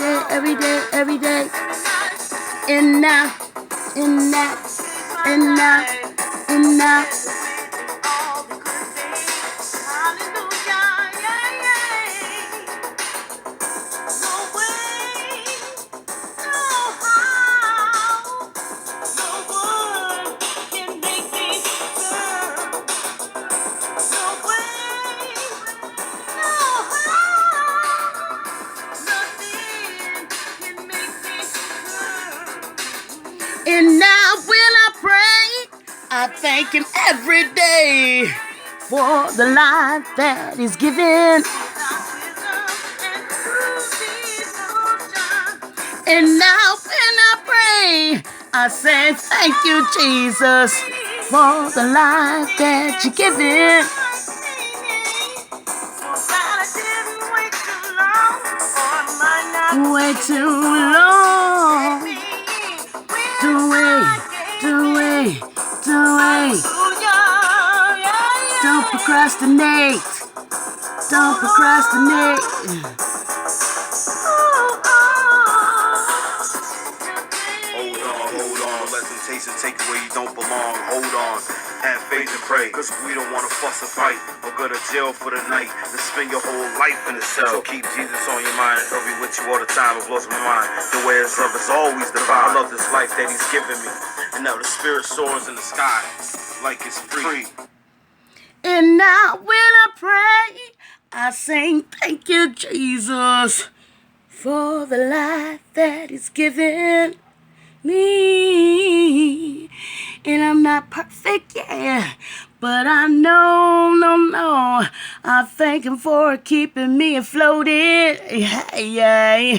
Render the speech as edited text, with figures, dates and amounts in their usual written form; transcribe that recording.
every day, every day. And now, and now, and now, and now. And now when I pray, I thank him every day for the life that he's given. And now when I pray, I say thank you, Jesus, for the life that you're giving. Way too long. Do it. Don't procrastinate. Don't procrastinate. Hold on, let temptation take you where you don't belong. Hold on, have faith and pray, cause we don't wanna fuss or fight or go to jail for the night and spend your whole life in the cell. So keep Jesus on your mind, he'll be with you all the time. It blows my mind, the way his love is always divine. I love this life that he's given me, and now the spirit soars in the sky like it's free. And now when I pray, I sing thank you, Jesus, for the life that he's given me. And I'm not perfect, yeah, but I know, I thank him for keeping me afloat. Yeah.